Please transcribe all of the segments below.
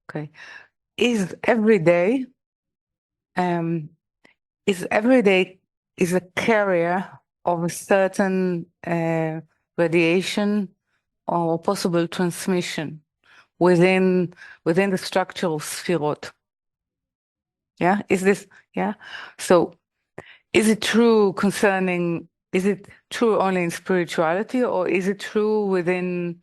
Okay, is every day is every day is a carrier of a certain radiation or possible transmission within the structural spherot. Yeah, yeah? So is it true is it true only in spirituality, or is it true within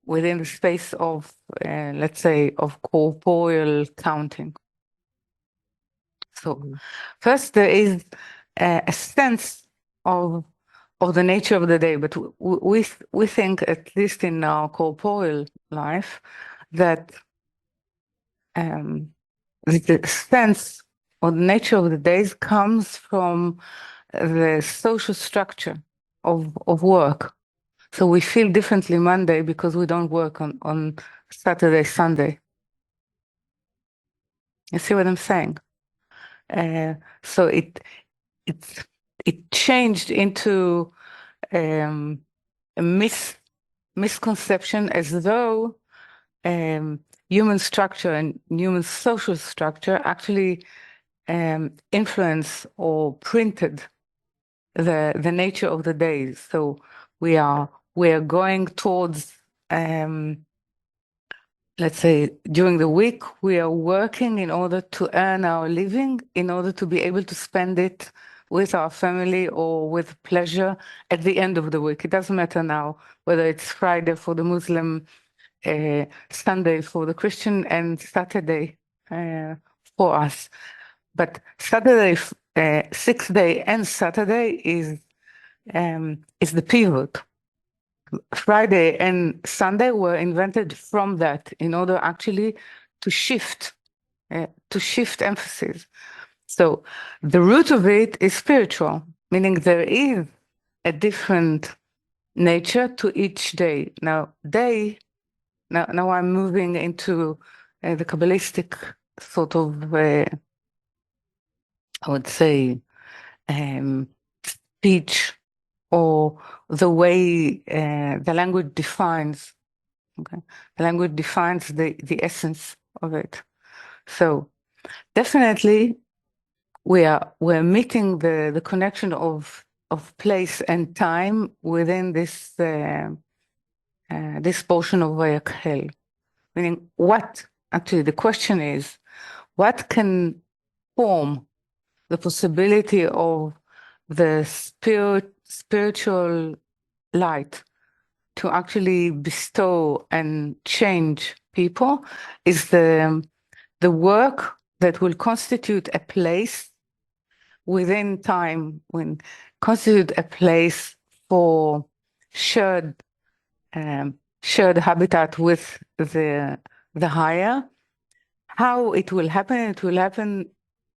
the space of, let's say, of corporeal counting? So first there is a sense of the nature of the day, but we think, at least in our corporeal life, that the sense or the nature of the days comes from the social structure of work. So we feel differently Monday because we don't work on Saturday, Sunday. You see what I'm saying? So it changed into a misconception, as though human structure and human social structure actually influence or printed the nature of the days. So we are going towards, let's say, during the week we are working in order to earn our living, in order to be able to spend it with our family or with pleasure at the end of the week. It doesn't matter now whether it's Friday for the Muslim, Sunday for the Christian, and Saturday for us. But Saturday, 6th day and Saturday is the pivot. Friday and Sunday were invented from that in order actually to shift emphasis. So the root of it is spiritual, meaning there is a different nature to each day. Now I'm moving into the Kabbalistic sort of, I would say, speech, or the way the language defines. Okay, the language defines the essence of it. So definitely, we're meeting the connection of place and time within this this portion of Vayakhel. Meaning, what actually the question is, what can form the possibility of the spiritual light to actually bestow and change people, is the work that will constitute a place within time, when constitute a place for shared habitat with the higher. How it will happen? It will happen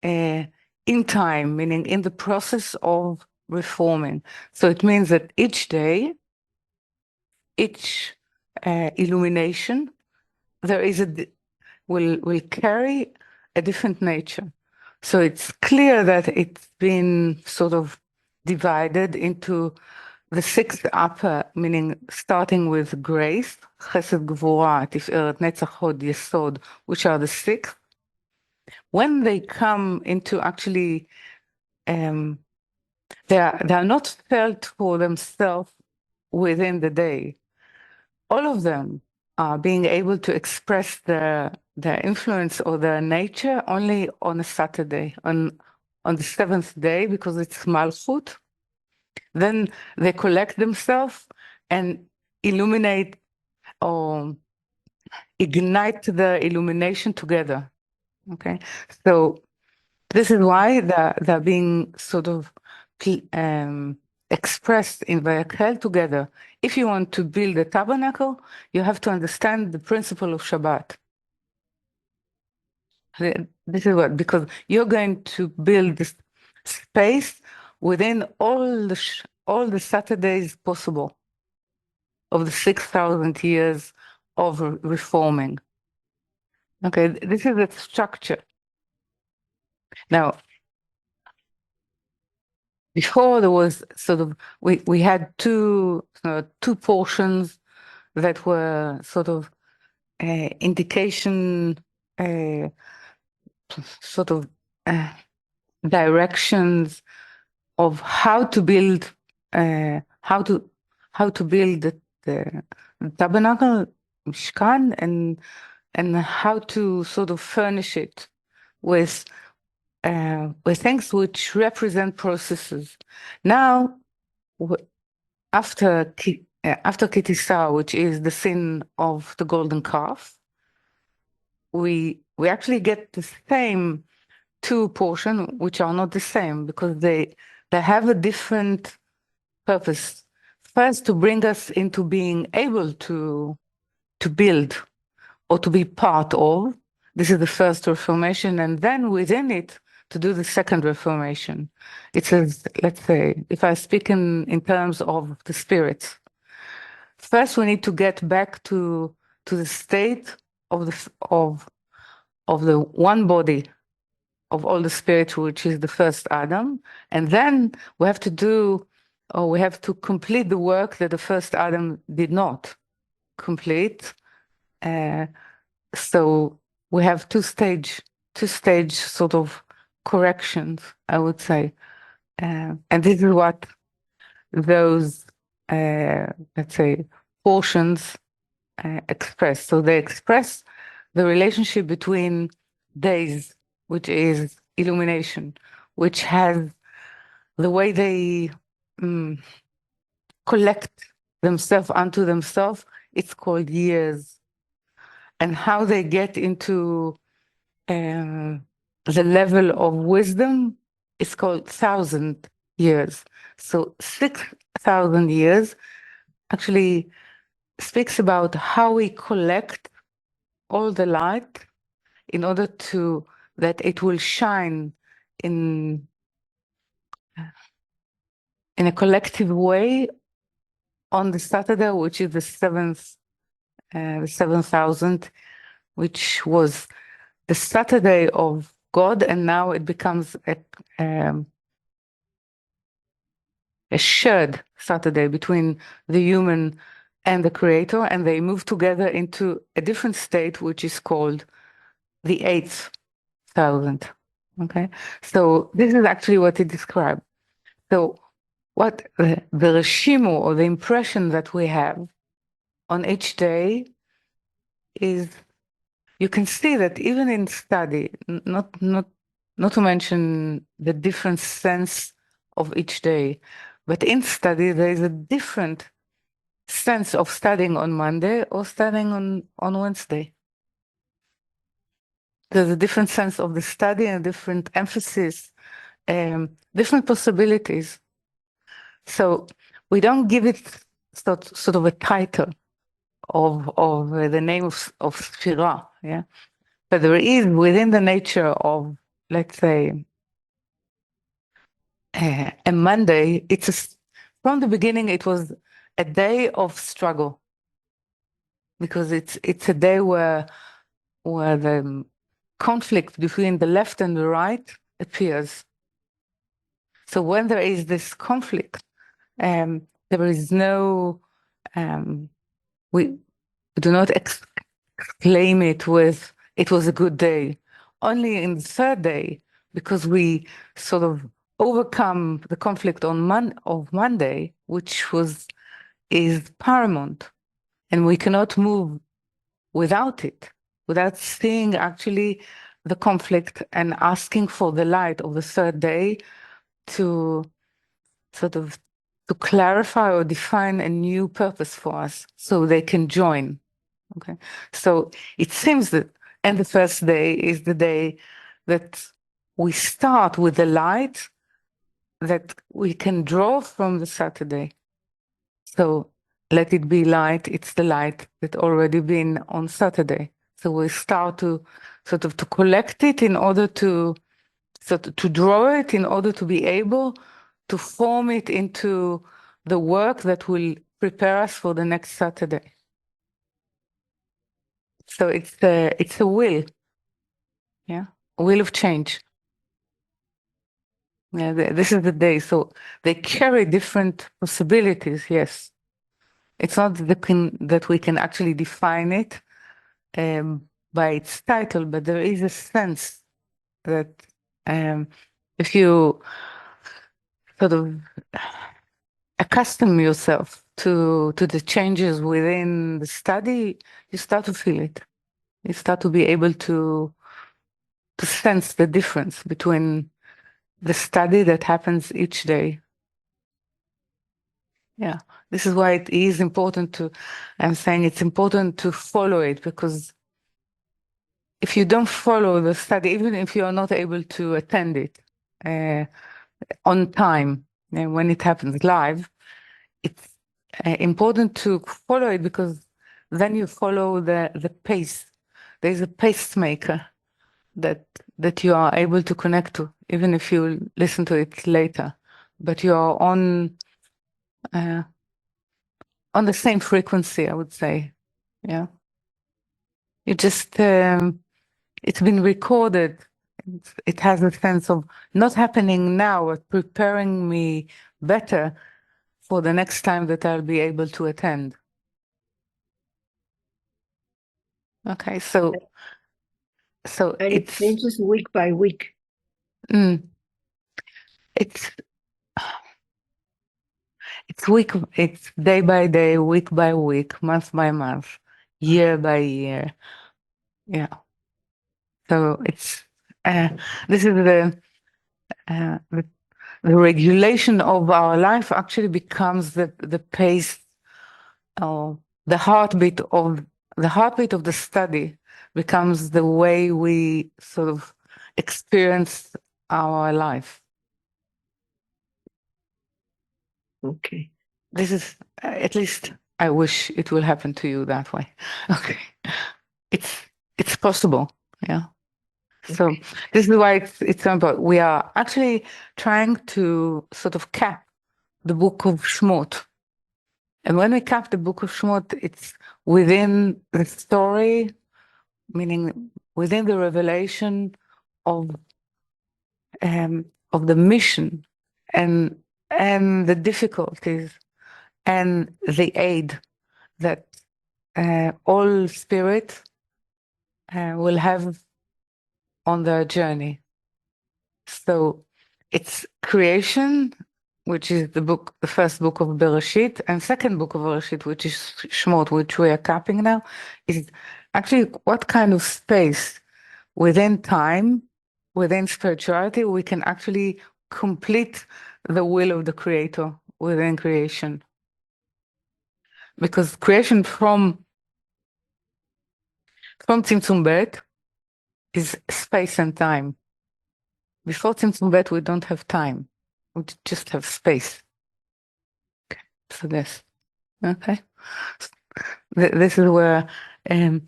in time, meaning in the process of reforming. So it means that each day, each illumination, there is will carry a different nature. So it's clear that it's been sort of divided into the 6 upper, meaning starting with grace, Chesed, Gvura, Tiferet, Netzach, Hod, Yesod, which are the 6. When they come into actually, they are not felt for themselves within the day. All of them are being able to express their influence or their nature only on a Saturday, on the 7th day, because it's Malchut. Then they collect themselves and illuminate or ignite the illumination together. Okay, so this is why they're being sort of expressed in Vayakhel together. If you want to build a tabernacle, you have to understand the principle of Shabbat. This is what, because you're going to build this space within all the Saturdays possible of the 6,000 years of reforming. Okay, this is the structure. Now, before there was sort of, we had two portions that were sort of indication uh, sort of uh, directions of how to build, uh, how to how to build the tabernacle, Mishkan, and how to sort of furnish it with things which represent processes. Now, after Kitisa, which is the sin of the golden calf, we actually get the same two portion, which are not the same because they have a different purpose. First, to bring us into being able to build or to be part of. This is the first reformation, and then within it to do the second reformation. It says, let's say, if I speak in terms of the spirits, first we need to get back to the state of the one body of all the spirits, which is the first Adam, and then we have to do, or we have to complete the work that the first Adam did not complete. So we have two stage sort of corrections, I would say. And this is what those, let's say, portions express. So they express the relationship between days, which is illumination, which has the way they collect themselves unto themselves. It's called years, and how they get into the level of wisdom is called 1,000 years. So 6,000 years actually speaks about how we collect all the light in order to that it will shine in a collective way on the Saturday, which is the 7,000, which was the Saturday of God, and now it becomes a shared Saturday between the human and the Creator, and they move together into a different state, which is called the 8,000. Okay, so this is actually what it describes. So what the reshimu, or the impression that we have on each day, is you can see that even in study, not to mention the different sense of each day, but in study there is a different sense of studying on Monday or studying on Wednesday. There's a different sense of the study and different emphasis, different possibilities. So we don't give it sort of a title of the name of Sphira, yeah. But there is within the nature of, let's say, a Monday. From the beginning it was a day of struggle, because it's a day where the conflict between the left and the right appears. So when there is this conflict, there is no we do not exclaim it with "it was a good day." Only in the third day, because we sort of overcome the conflict of Monday, which is paramount, and we cannot move without it, without seeing actually the conflict and asking for the light of the third day to sort of to clarify or define a new purpose for us so they can join. Okay, so it seems that, and the first day is the day that we start with the light that we can draw from the Saturday. So let it be light, it's the light that already been on Saturday. So we start to sort of to collect it in order to draw it in order to be able to form it into the work that will prepare us for the next Saturday. So it's a will, yeah, a will of change. Yeah, this is the day. So they carry different possibilities. Yes, it's not that we can actually define it, by its title, but there is a sense that if you sort of accustom yourself to the changes within the study, you start to feel it. You start to be able to sense the difference between the study that happens each day. Yeah, this is why it is important to, I'm saying it's important to follow it, because if you don't follow the study, even if you are not able to attend it uh, on time, when it happens live, it's important to follow it, because then you follow the pace. There's a pacemaker that you are able to connect to, even if you listen to it later. But you are uh, on the same frequency, I would say. Yeah. You just it's been recorded. It has a sense of not happening now, but preparing me better for the next time that I'll be able to attend. Okay, so And it it's changes week by week. mm, it's it's day by day, week by week, month by month, year by year. Yeah. So it's this is the regulation of our life actually becomes the pace, or the heartbeat of the study becomes the way we sort of experience our life. Okay. This is at least I wish it will happen to you that way. Okay. It's it's possible. Yeah. So Okay. this is why it's so important. We are actually trying to sort of cap the book of Shmot. And when we cap the book of Shmot, it's within the story, meaning within the revelation of the mission and the difficulties and the aid that all spirits will have on their journey. So it's creation, which is the first book of Bereshit, and second book of Bereshit, which is Shmot, which we are capping now, is actually what kind of space within time, within spirituality, we can actually complete the will of the Creator within creation. Because creation from Tzimtzum Bet is space and time. Before Tzimtzum Bet, we don't have time. We just have space. Okay. So this, okay. This is where it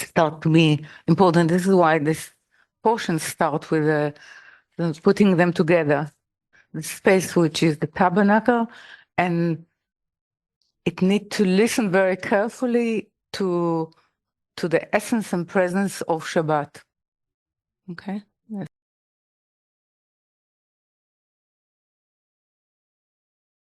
starts to be important. This is why this portion starts with putting them together. The space, which is the tabernacle, and it needs to listen very carefully to the essence and presence of Shabbat. Okay. Yes.